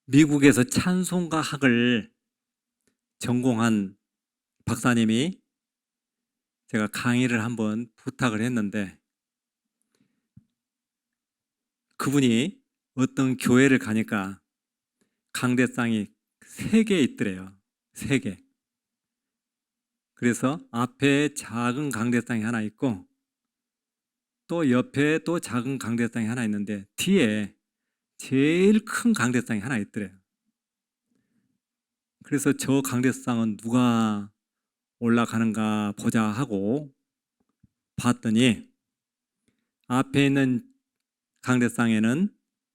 미국에서 찬송가학을 전공한 박사님이 제가 강의를 한번 부탁을 했는데 그분이 어떤 교회를 가니까 강대상이 3개 있더래요. 3개. 그래서 앞에 작은 강대상이 하나 있고 또 옆에 또 작은 강대상이 하나 있는데 뒤에 제일 큰 강대상이 하나 있더래요. 그래서 저 강대상은 누가 올라가는가 보자 하고 봤더니 앞에 있는 강대상에는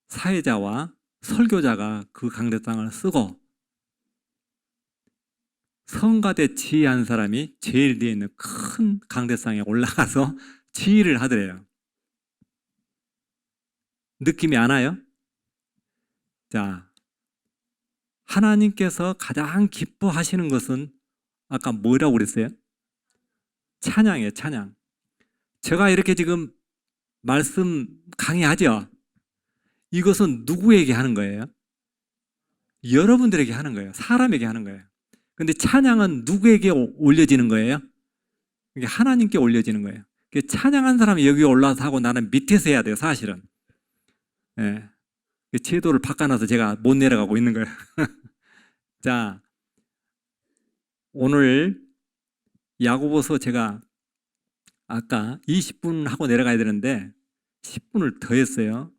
사회자와 설교자가 그 강대상을 쓰고 성가대 지휘한 사람이 제일 뒤에 있는 큰 강대상에 올라가서 지휘를 하더래요. 느낌이 안 와요? 자, 하나님께서 가장 기뻐하시는 것은 아까 뭐라고 그랬어요? 찬양이에요, 찬양. 제가 이렇게 지금 말씀 강의하죠? 이것은 누구에게 하는 거예요? 여러분들에게 하는 거예요. 사람에게 하는 거예요. 근데 찬양은 누구에게 올려지는 거예요? 이게 하나님께 올려지는 거예요. 찬양한 사람이 여기 올라서 하고 나는 밑에서 해야 돼요, 사실은. 예. 제도를 바꿔놔서 제가 못 내려가고 있는 거예요. 자, 오늘 야고보서 제가 아까 20분 하고 내려가야 되는데 10분을 더 했어요.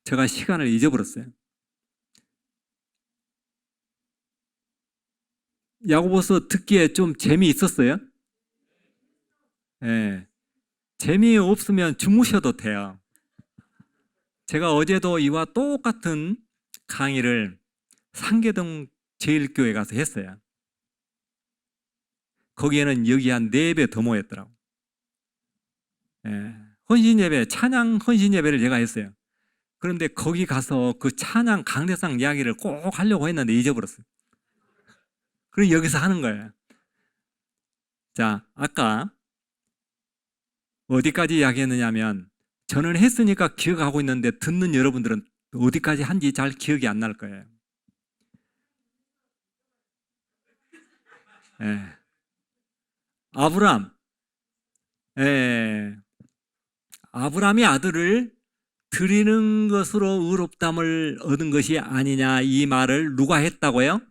제가 시간을 잊어버렸어요. 야고보서 듣기에 좀 재미있었어요? 예. 재미없으면 주무셔도 돼요. 제가 어제도 이와 똑같은 강의를 상계동 제일교회 가서 했어요. 거기에는 여기 한 4배 더 모였더라고. 예. 헌신예배, 찬양 헌신예배를 제가 했어요. 그런데 거기 가서 그 찬양 강대상 이야기를 꼭 하려고 했는데 잊어버렸어요. 그리고 여기서 하는 거예요. 자, 아까 어디까지 이야기했느냐면 저는 했으니까 기억하고 있는데 듣는 여러분들은 어디까지 한지 잘 기억이 안 날 거예요. 예. 아브람, 예. 아브람이 아들을 드리는 것으로 의롭담을 얻은 것이 아니냐, 이 말을 누가 했다고요?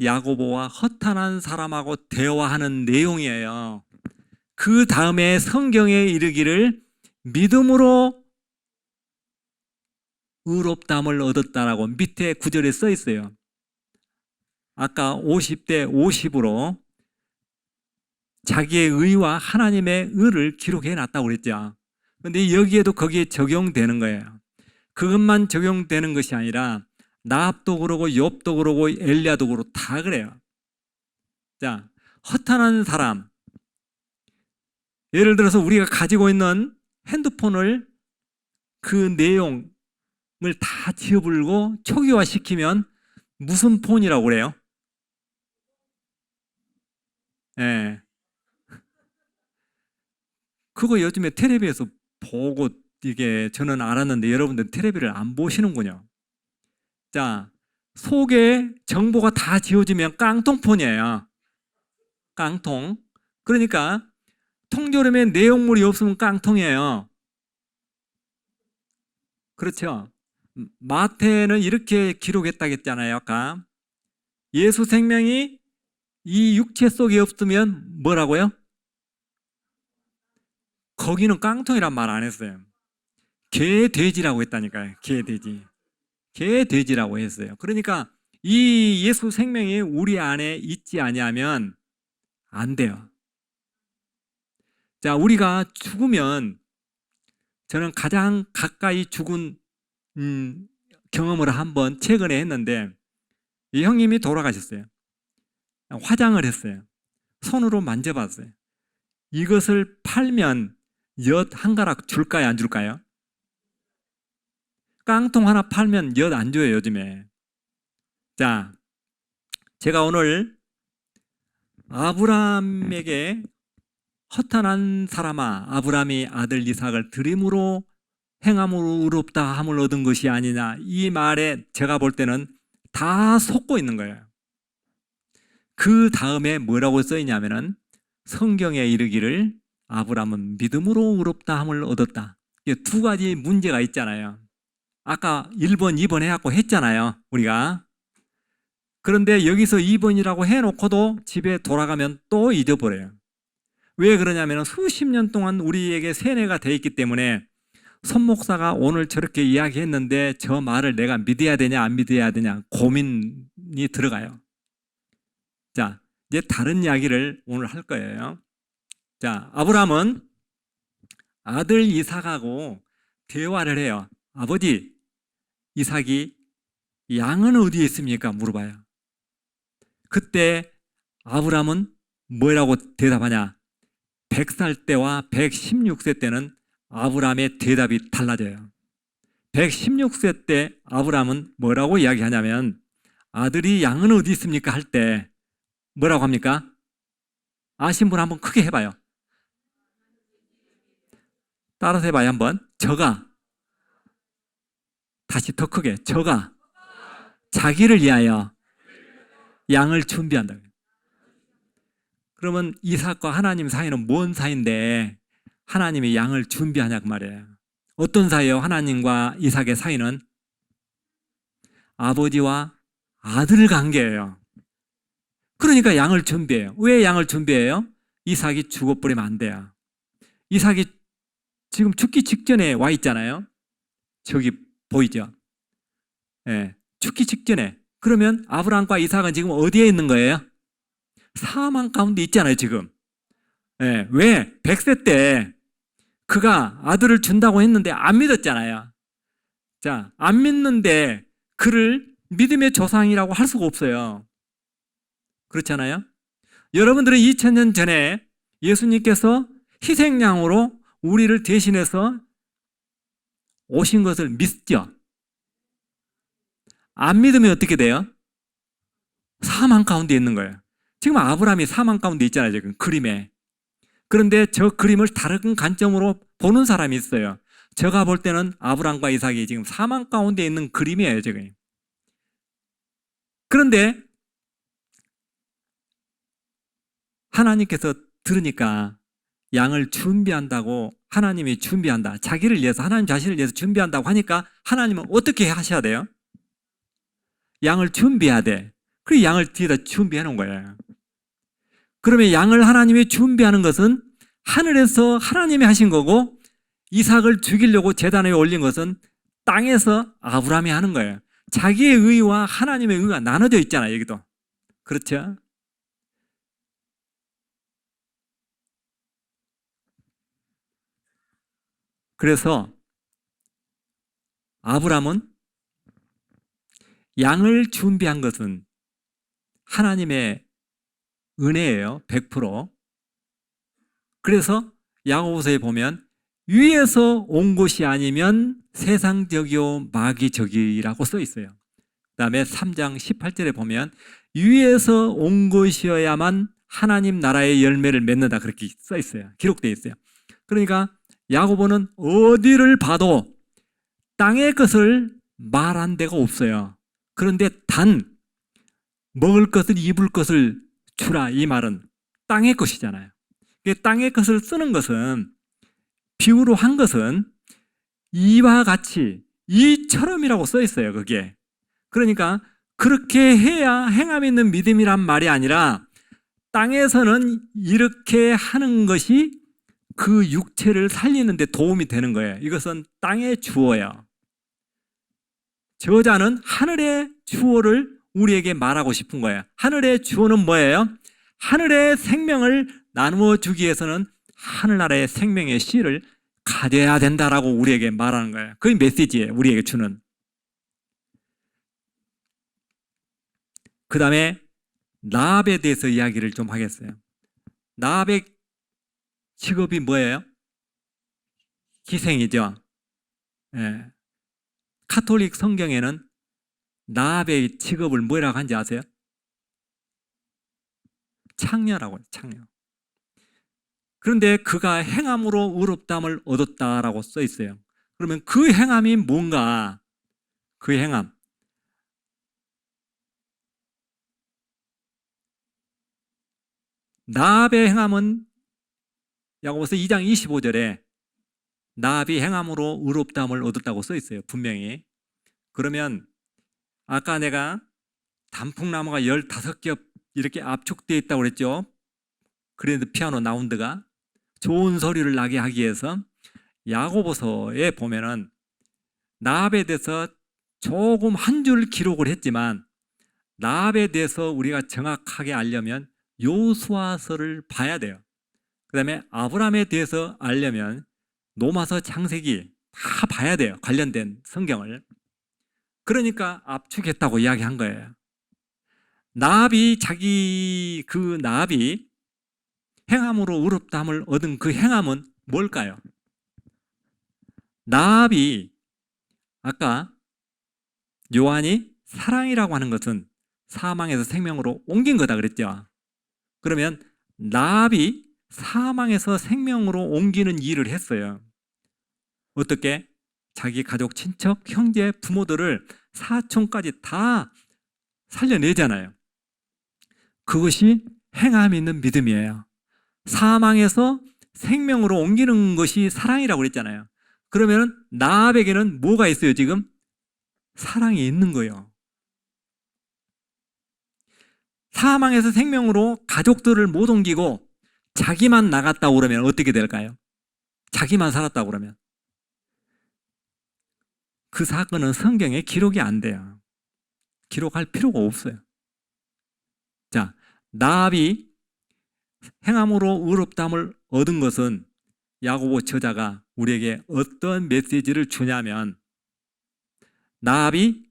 야고보와 허탄한 사람하고 대화하는 내용이에요. 그 다음에 성경에 이르기를 믿음으로 의롭담을 얻었다라고 밑에 구절에 써 있어요. 아까 50대 50으로 자기의 의와 하나님의 의를 기록해 놨다고 그랬죠. 그런데 여기에도 거기에 적용되는 거예요. 그것만 적용되는 것이 아니라 나합도 그러고 욥도 그러고 엘리야도 그러고 다 그래요. 자, 허탄한 사람, 예를 들어서 우리가 가지고 있는 핸드폰을 그 내용을 다 지워버리고 초기화시키면 무슨 폰이라고 그래요? 예. 그거 요즘에 텔레비에서 보고 이게 저는 알았는데 여러분들 텔레비를 안 보시는군요. 자, 속에 정보가 다 지워지면 깡통폰이에요. 깡통. 그러니까 통조림에 내용물이 없으면 깡통이에요. 그렇죠? 마태는 이렇게 기록했다겠잖아요. 아까 예수 생명이 이 육체 속에 없으면 뭐라고요? 거기는 깡통이란 말 안 했어요. 개돼지라고 했다니까요. 개돼지. 개돼지라고 했어요. 그러니까 이 예수 생명이 우리 안에 있지 아니하면 안 돼요. 자, 우리가 죽으면 저는 가장 가까이 죽은 경험을 한번 최근에 했는데 이 형님이 돌아가셨어요. 화장을 했어요. 손으로 만져봤어요. 이것을 팔면 엿 한 가락 줄까요, 안 줄까요? 깡통 하나 팔면 엿 안 줘요, 요즘에. 자, 제가 오늘 아브라함에게 허탄한 사람아, 아브라함이 아들 이삭을 드림으로 행함으로 의롭다 함을 얻은 것이 아니냐. 이 말에 제가 볼 때는 다 속고 있는 거예요. 그 다음에 뭐라고 써 있냐면은 성경에 이르기를 아브라함은 믿음으로 의롭다 함을 얻었다. 두 가지 문제가 있잖아요. 아까 1번, 2번 해갖고 했잖아요, 우리가. 그런데 여기서 2번이라고 해놓고도 집에 돌아가면 또 잊어버려요. 왜 그러냐면 수십 년 동안 우리에게 세뇌가 돼 있기 때문에 손 목사가 오늘 저렇게 이야기했는데 저 말을 내가 믿어야 되냐 안 믿어야 되냐 고민이 들어가요. 자, 이제 다른 이야기를 오늘 할 거예요. 자, 아브라함은 아들 이삭하고 대화를 해요. 아버지, 이삭이 양은 어디에 있습니까? 물어봐요. 그때 아브라함은 뭐라고 대답하냐? 100살 때와 116세 때는 아브라함의 대답이 달라져요. 116세 때 아브라함은 뭐라고 이야기하냐면 아들이 양은 어디 있습니까? 할 때 뭐라고 합니까? 아신 분 한번 크게 해봐요. 따라서 해봐요 한번. 저가, 다시 더 크게, 저가 자기를 위하여 양을 준비한다. 그러면 이삭과 하나님 사이는 뭔 사이인데 하나님이 양을 준비하냐 그 말이에요. 어떤 사이예요? 하나님과 이삭의 사이는 아버지와 아들 관계예요. 그러니까 양을 준비해요. 왜 양을 준비해요? 이삭이 죽어버리면 안 돼요. 이삭이 지금 죽기 직전에 와 있잖아요. 저기 보이죠? 예, 죽기 직전에. 그러면 아브라함과 이삭은 지금 어디에 있는 거예요? 사망 가운데 있잖아요, 지금. 예, 왜? 100세 때 그가 아들을 준다고 했는데 안 믿었잖아요. 자, 안 믿는데 그를 믿음의 조상이라고 할 수가 없어요. 그렇잖아요? 여러분들은 2000년 전에 예수님께서 희생양으로 우리를 대신해서 오신 것을 믿죠? 안 믿으면 어떻게 돼요? 사망 가운데 있는 거예요. 지금 아브라함이 사망 가운데 있잖아요, 지금 그림에. 그런데 저 그림을 다른 관점으로 보는 사람이 있어요. 제가 볼 때는 아브라함과 이삭이 지금 사망 가운데 있는 그림이에요, 지금. 그런데 하나님께서 들으니까 양을 준비한다고 하나님이 준비한다. 자기를 위해서, 하나님 자신을 위해서 준비한다고 하니까 하나님은 어떻게 하셔야 돼요? 양을 준비해야 돼. 그 양을 뒤에다 준비해 놓은 거예요. 그러면 양을 하나님이 준비하는 것은 하늘에서 하나님이 하신 거고 이삭을 죽이려고 제단 위에 올린 것은 땅에서 아브라함이 하는 거예요. 자기의 의와 하나님의 의가 나눠져 있잖아요, 여기도. 그렇죠? 그래서 아브라함은 양을 준비한 것은 하나님의 은혜예요. 100%. 그래서 야고보서에 보면 위에서 온 것이 아니면 세상적이요 마귀적이라고 써 있어요. 그 다음에 3장 18절에 보면 위에서 온 것이어야만 하나님 나라의 열매를 맺는다 그렇게 써 있어요. 기록되어 있어요. 그러니까 야고보는 어디를 봐도 땅의 것을 말한 데가 없어요. 그런데 단 먹을 것을 입을 것을 주라 이 말은 땅의 것이잖아요. 땅의 것을 쓰는 것은 비유로 한 것은 이와 같이 이처럼이라고 써 있어요. 그게. 그러니까 그렇게 해야 행함 있는 믿음이란 말이 아니라 땅에서는 이렇게 하는 것이 그 육체를 살리는 데 도움이 되는 거예요. 이것은 땅의 주어예요. 저자는 하늘의 주어를 우리에게 말하고 싶은 거예요. 하늘의 주어는 뭐예요? 하늘의 생명을 나누어 주기 위해서는 하늘나라의 생명의 씨를 가져야 된다라고 우리에게 말하는 거예요. 그게 메시지예요. 우리에게 주는. 그 다음에 라합에 대해서 이야기를 좀 하겠어요. 라합의 직업이 뭐예요? 희생이죠. 예. 카톨릭 성경에는 라합의 직업을 뭐라고 하는지 아세요? 창녀라고 해요. 창녀. 그런데 그가 행함으로 의롭다함을 얻었다라고 써 있어요. 그러면 그 행함이 뭔가? 그 행함. 나압의 행함은 야고보서 2장 25절에 나압이 행함으로 의롭다함을 얻었다고 써 있어요. 분명히. 그러면 아까 내가 단풍나무가 15겹 이렇게 압축되어 있다고 그랬죠. 그랜드 피아노 나운드가 좋은 소리를 나게 하기 위해서 야고보서에 보면은 나압에 대해서 조금 한 줄 기록을 했지만 나압에 대해서 우리가 정확하게 알려면 요수아서를 봐야 돼요. 그 다음에 아브라함에 대해서 알려면 로마서 창세기 다 봐야 돼요. 관련된 성경을. 그러니까 압축했다고 이야기한 거예요. 나압이 나압이 행함으로 의롭다함을 얻은 그 행함은 뭘까요? 나압이 아까 요한이 사랑이라고 하는 것은 사망에서 생명으로 옮긴 거다 그랬죠. 그러면 나압이 사망에서 생명으로 옮기는 일을 했어요. 어떻게? 자기 가족, 친척, 형제, 부모들을 사촌까지 다 살려내잖아요. 그것이 행함 있는 믿음이에요. 사망에서 생명으로 옮기는 것이 사랑이라고 그랬잖아요. 그러면 나압에게는 뭐가 있어요 지금? 사랑이 있는 거예요. 사망에서 생명으로 가족들을 못 옮기고 자기만 나갔다고 그러면 어떻게 될까요? 자기만 살았다고 그러면 그 사건은 성경에 기록이 안 돼요. 기록할 필요가 없어요. 자, 나압이 행함으로 의롭다함을 얻은 것은 야고보 저자가 우리에게 어떤 메시지를 주냐면 나압이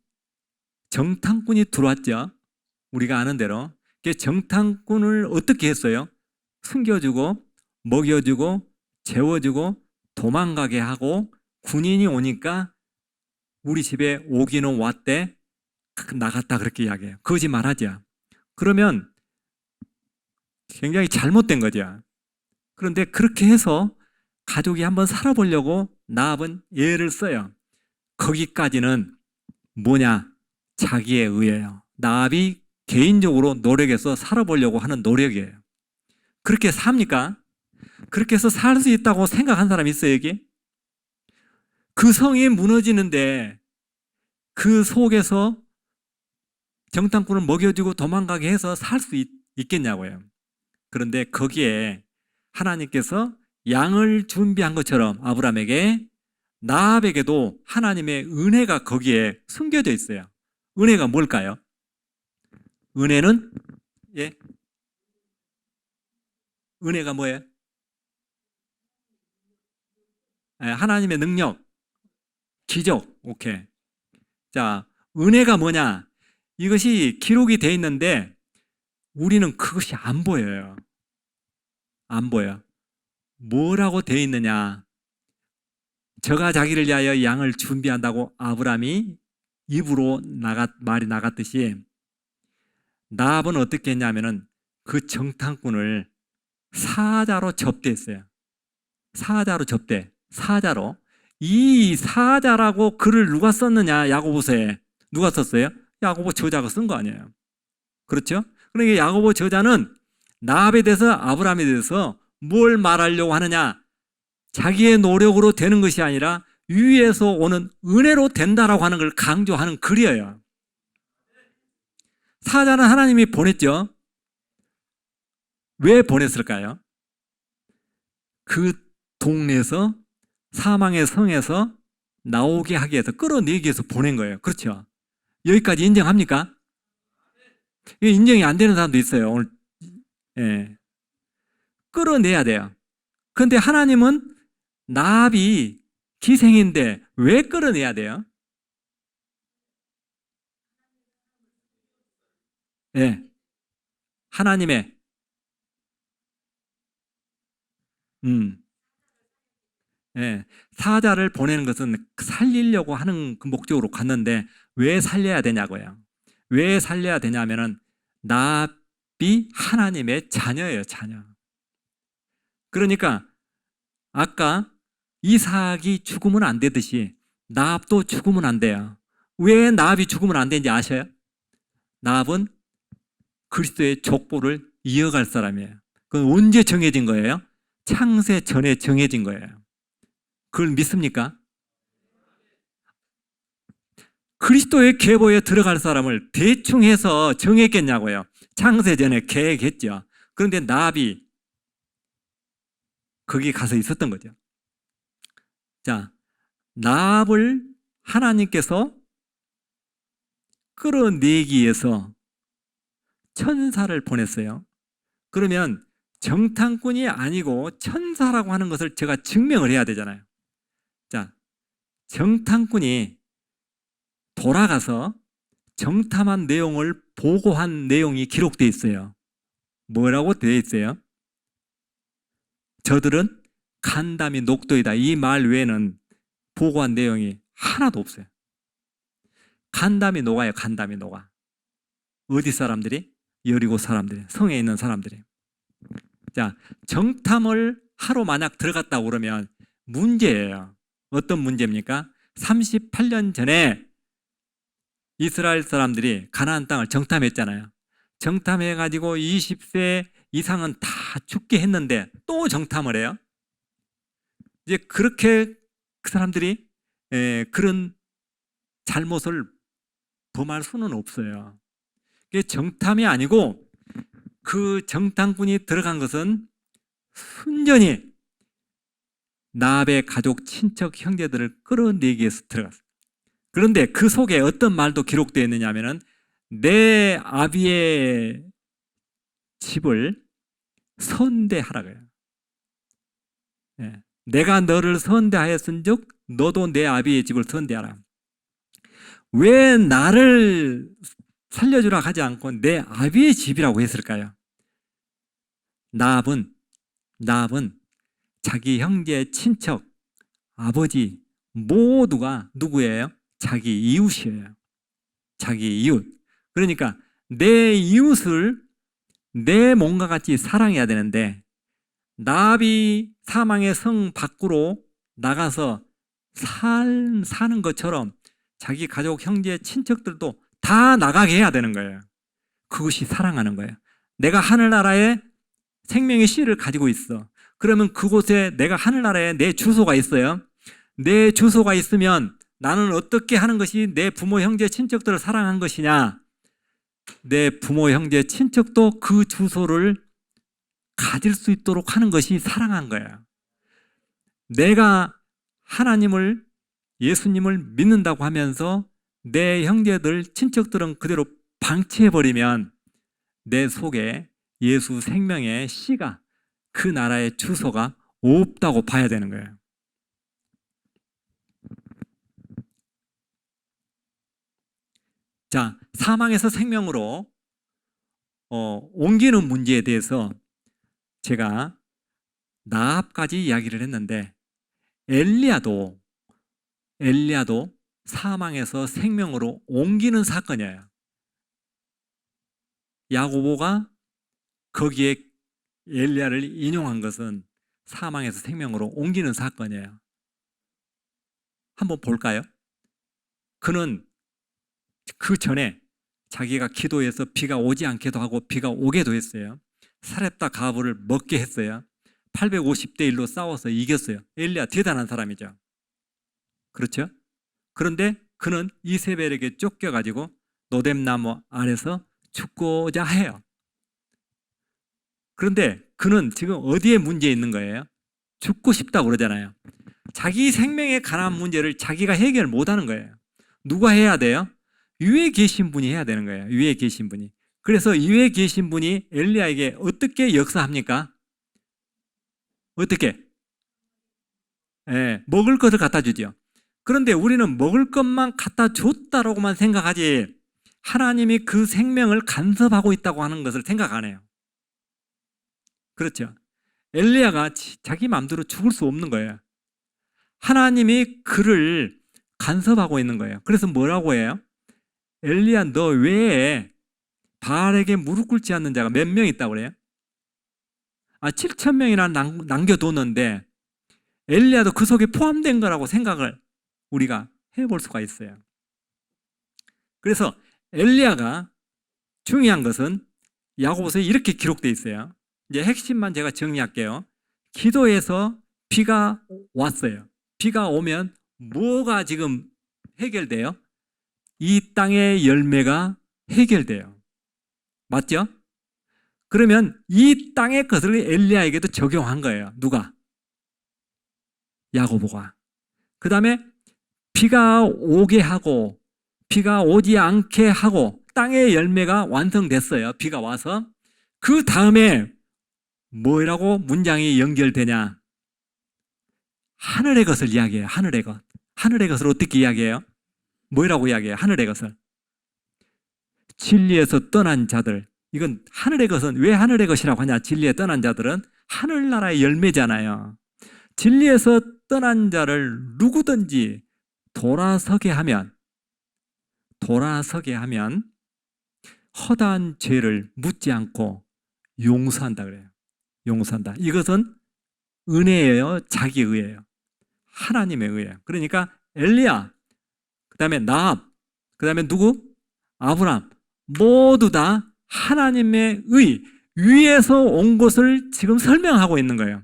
정탐꾼이 들어왔죠. 우리가 아는 대로 정탐꾼을 어떻게 했어요? 숨겨주고 먹여주고 재워주고 도망가게 하고 군인이 오니까 우리 집에 오기는 왔대 나갔다 그렇게 이야기해요. 거짓말하죠. 그러면 굉장히 잘못된 거죠. 그런데 그렇게 해서 가족이 한번 살아보려고 나압은 예를 써요. 거기까지는 뭐냐? 자기에 의해요. 나압이 개인적으로 노력해서 살아보려고 하는 노력이에요. 그렇게 삽니까? 그렇게 해서 살 수 있다고 생각한 사람 있어요, 여기? 그 성이 무너지는데 그 속에서 정탐꾼을 먹여주고 도망가게 해서 살 수 있겠냐고요. 그런데 거기에 하나님께서 양을 준비한 것처럼 아브라함에게 나압에게도 하나님의 은혜가 거기에 숨겨져 있어요. 은혜가 뭘까요? 은혜는 은혜가 뭐예요? 하나님의 능력, 기적. 오케이. 자, 은혜가 뭐냐? 이것이 기록이 돼 있는데 우리는 그것이 안 보여요. 안 보여. 뭐라고 돼 있느냐? 저가 자기를 위하여 양을 준비한다고 아브라함이 입으로 말이 나갔듯이 나압은 어떻게 했냐면은 그 정탐꾼을 사자로 접대했어요. 사자로 접대. 사자로. 이 사자라고 글을 누가 썼느냐? 야고보서에. 누가 썼어요? 야고보 저자가 쓴 거 아니에요. 그렇죠? 그러니까 야고보 저자는 나압에 대해서 아브라함에 대해서 뭘 말하려고 하느냐? 자기의 노력으로 되는 것이 아니라 위에서 오는 은혜로 된다라고 하는 걸 강조하는 글이에요. 사자는 하나님이 보냈죠. 왜 보냈을까요? 그 동네에서 사망의 성에서 나오게 하기 위해서 끌어내기 위해서 보낸 거예요. 그렇죠? 여기까지 인정합니까? 이게 인정이 안 되는 사람도 있어요. 오늘 끌어내야 돼요. 그런데 하나님은 나압이 기생인데 왜 끌어내야 돼요? 하나님의 사자를 보내는 것은 살리려고 하는 그 목적으로 갔는데 왜 살려야 되냐고요. 왜 살려야 되냐면은 나압이 하나님의 자녀예요, 자녀. 그러니까 아까 이삭이 죽으면 안 되듯이 나압도 죽으면 안 돼요. 왜 나압이 죽으면 안 되는지 아셔요? 나압은 그리스도의 족보를 이어갈 사람이에요. 그건 언제 정해진 거예요? 창세 전에 정해진 거예요. 그걸 믿습니까? 그리스도의 계보에 들어갈 사람을 대충 해서 정했겠냐고요. 창세 전에 계획했죠. 그런데 나압이 거기 가서 있었던 거죠. 자, 나압을 하나님께서 끌어내기 위해서 천사를 보냈어요. 그러면 정탐꾼이 아니고 천사라고 하는 것을 제가 증명을 해야 되잖아요. 자, 정탐꾼이 돌아가서 정탐한 내용을 보고한 내용이 기록되어 있어요. 뭐라고 되어 있어요? 저들은 간담이 녹도이다. 이 말 외에는 보고한 내용이 하나도 없어요. 간담이 녹아요. 간담이 녹아. 어디 사람들이? 여리고 사람들이, 성에 있는 사람들이. 자, 정탐을 하러 만약 들어갔다고 그러면 문제예요. 어떤 문제입니까? 38년 전에 이스라엘 사람들이 가나안 땅을 정탐했잖아요. 정탐해가지고 20세 이상은 다 죽게 했는데 또 정탐을 해요. 이제 그렇게 그 사람들이 그런 잘못을 범할 수는 없어요. 그게 정탐이 아니고 그 정탐꾼이 들어간 것은 순전히 나압의 가족, 친척, 형제들을 끌어내기 위해서 들어갔어요. 그런데 그 속에 어떤 말도 기록되어 있느냐 하면은 내 아비의 집을 선대하라고 해요. 내가 너를 선대하였은즉 너도 내 아비의 집을 선대하라. 왜 나를 살려주라 하지 않고 내 아비의 집이라고 했을까요? 나압은 자기 형제, 친척, 아버지 모두가 누구예요? 자기 이웃이에요. 자기 이웃. 그러니까 내 이웃을 내 몸과 같이 사랑해야 되는데 나압이 사망의 성 밖으로 나가서 사는 것처럼 자기 가족, 형제, 친척들도 다 나가게 해야 되는 거예요. 그것이 사랑하는 거예요. 내가 하늘나라에 생명의 씨를 가지고 있어. 그러면 그곳에 내가 하늘나라에 내 주소가 있어요. 내 주소가 있으면 나는 어떻게 하는 것이 내 부모, 형제, 친척들을 사랑한 것이냐? 내 부모, 형제, 친척도 그 주소를 가질 수 있도록 하는 것이 사랑한 거예요. 내가 하나님을, 예수님을 믿는다고 하면서 내 형제들, 친척들은 그대로 방치해버리면 내 속에 예수 생명의 씨가, 그 나라의 주소가 없다고 봐야 되는 거예요. 자, 사망에서 생명으로 옮기는 문제에 대해서 제가 나압까지 이야기를 했는데 엘리야도 사망에서 생명으로 옮기는 사건이에요. 야고보가 거기에 엘리야를 인용한 것은 사망에서 생명으로 옮기는 사건이에요. 한번 볼까요? 그는 그 전에 자기가 기도해서 비가 오지 않게도 하고 비가 오게도 했어요. 사렙다 가부를 먹게 했어요. 850대 1로 싸워서 이겼어요. 엘리야 대단한 사람이죠. 그렇죠? 그런데 그는 이세벨에게 쫓겨가지고 노뎀나무 아래서 죽고자 해요. 그런데 그는 지금 어디에 문제 있는 거예요? 죽고 싶다고 그러잖아요. 자기 생명에 관한 문제를 자기가 해결 못하는 거예요. 누가 해야 돼요? 위에 계신 분이 해야 되는 거예요. 위에 계신 분이. 그래서 위에 계신 분이 엘리야에게 어떻게 역사합니까? 어떻게? 먹을 것을 갖다 주죠. 그런데 우리는 먹을 것만 갖다 줬다라고만 생각하지 하나님이 그 생명을 간섭하고 있다고 하는 것을 생각 안 해요. 그렇죠? 엘리야가 자기 마음대로 죽을 수 없는 거예요. 하나님이 그를 간섭하고 있는 거예요. 그래서 뭐라고 해요? 엘리야 너 외에 바알에게 무릎 꿇지 않는 자가 몇 명 있다고 그래요? 7,000명이나 남겨뒀는데 엘리야도 그 속에 포함된 거라고 생각을 우리가 해볼 수가 있어요. 그래서 엘리야가 중요한 것은 야고보서에 이렇게 기록되어 있어요. 이제 핵심만 제가 정리할게요. 기도해서 비가 왔어요. 비가 오면 뭐가 지금 해결돼요? 이 땅의 열매가 해결돼요. 맞죠? 그러면 이 땅의 것을 엘리야에게도 적용한 거예요. 누가? 야고보가. 그 다음에 비가 오게 하고 비가 오지 않게 하고 땅의 열매가 완성됐어요. 비가 와서. 그 다음에 뭐라고 문장이 연결되냐? 하늘의 것을 이야기해요. 하늘의 것. 하늘의 것을 어떻게 이야기해요? 뭐라고 이야기해요? 하늘의 것을. 진리에서 떠난 자들. 이건 하늘의 것은 왜 하늘의 것이라고 하냐? 진리에 떠난 자들은 하늘나라의 열매잖아요. 진리에서 떠난 자를 누구든지 돌아서게 하면 허다한 죄를 묻지 않고 용서한다 그래요. 용서한다. 이것은 은혜예요? 자기 의예요? 하나님의 의예요. 그러니까 엘리야, 그 다음에 나압, 그 다음에 누구? 아브람. 모두 다 하나님의 의, 위에서 온 것을 지금 설명하고 있는 거예요.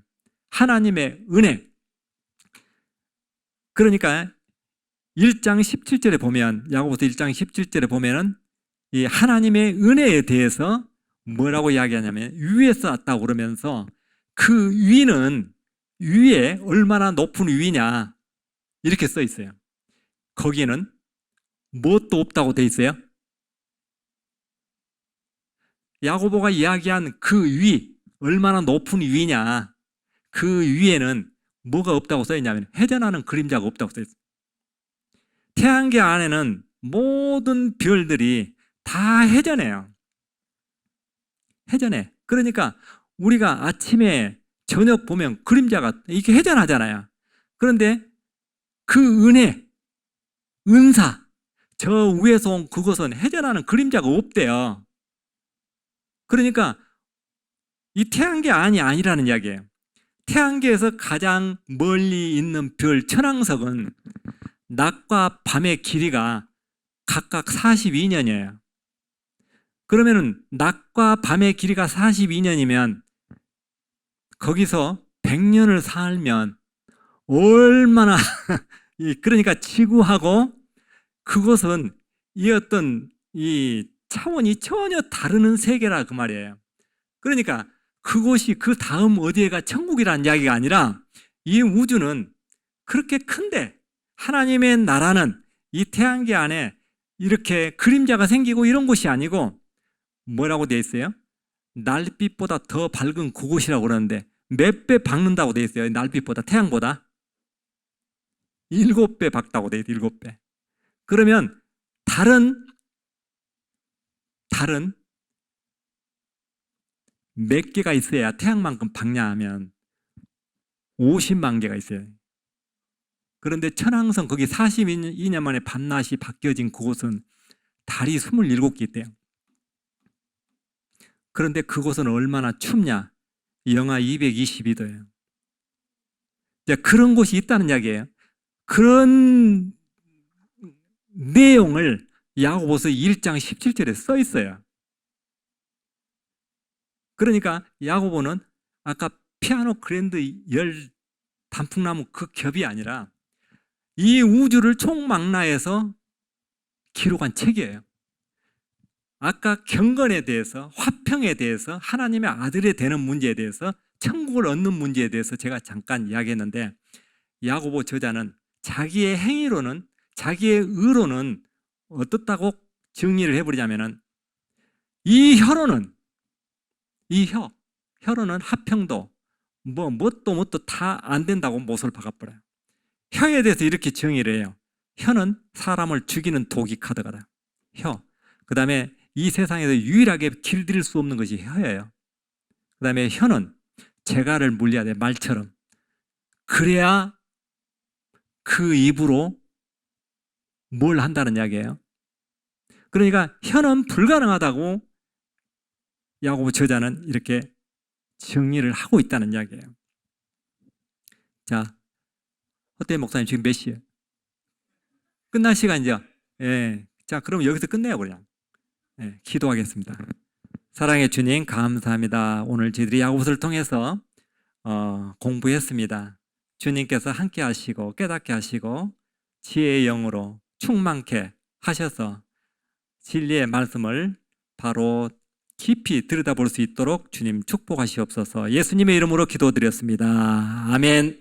하나님의 은혜. 그러니까 1장 17절에 보면, 야고보서 1장 17절에 보면은 이 하나님의 은혜에 대해서 뭐라고 이야기하냐면 위에서 왔다고 그러면서 그 위는 위에 얼마나 높은 위냐 이렇게 써 있어요. 거기에는 무엇도 없다고 돼 있어요. 야고보가 이야기한 그 위, 얼마나 높은 위냐, 그 위에는 뭐가 없다고 써 있냐면 회전하는 그림자가 없다고 써 있어요. 태양계 안에는 모든 별들이 다 회전해요. 회전해. 그러니까 우리가 아침에 저녁 보면 그림자가 이렇게 회전하잖아요. 그런데 그 은혜, 은사, 저 위에서 온 그것은 회전하는 그림자가 없대요. 그러니까 이 태양계 안이 아니라는 이야기예요. 태양계에서 가장 멀리 있는 별 천왕석은 낮과 밤의 길이가 각각 42년이에요. 그러면은 낮과 밤의 길이가 42년이면 거기서 100년을 살면 얼마나 그러니까 지구하고 그것은 이 어떤 이 차원이 전혀 다른 세계라 그 말이에요. 그러니까 그곳이 그 다음 어디에가 천국이라는 이야기가 아니라 이 우주는 그렇게 큰데 하나님의 나라는 이 태양계 안에 이렇게 그림자가 생기고 이런 곳이 아니고 뭐라고 되어 있어요? 날빛보다 더 밝은 그곳이라고 그러는데 몇 배 밝는다고 되어 있어요? 날빛보다, 태양보다 7배 밝다고 되어 있어요. 7배. 그러면 달은 몇 개가 있어야 태양만큼 밝냐 하면 50만 개가 있어요. 그런데 천왕성 거기 42년 만에 밤낮이 바뀌어진 그곳은 달이 27개 있대요. 그런데 그곳은 얼마나 춥냐? 영하 222도예요. 그런 곳이 있다는 이야기예요. 그런 내용을 야고보서 1장 17절에 써 있어요. 그러니까 야고보는 아까 피아노 그랜드 열 단풍나무 그 겹이 아니라 이 우주를 총망라해서 기록한 책이에요. 아까 경건에 대해서, 화평에 대해서, 하나님의 아들이 되는 문제에 대해서, 천국을 얻는 문제에 대해서 제가 잠깐 이야기했는데 야고보 저자는 자기의 행위로는, 자기의 의로는 어떻다고 정리를 해버리냐면은 이 혀로는 화평도 뭣도 다 안 된다고 못을 박아버려요. 혀에 대해서 이렇게 정의를 해요. 혀는 사람을 죽이는 독이 카드가다. 혀. 그 다음에 이 세상에서 유일하게 길들일 수 없는 것이 혀예요. 그 다음에 혀는 재갈을 물려야 돼. 말처럼. 그래야 그 입으로 뭘 한다는 이야기예요. 그러니까 혀는 불가능하다고 야고보 저자는 이렇게 정리를 하고 있다는 이야기예요. 자, 어때요, 목사님? 지금 몇 시에? 끝날 시간이죠? 예. 자, 그럼 여기서 끝내요, 그냥. 예, 기도하겠습니다. 사랑의 주님, 감사합니다. 오늘 저희들이 야고보서를 통해서 공부했습니다. 주님께서 함께 하시고 깨닫게 하시고 지혜의 영으로 충만케 하셔서 진리의 말씀을 바로 깊이 들여다볼 수 있도록 주님 축복하시옵소서. 예수님의 이름으로 기도드렸습니다. 아멘.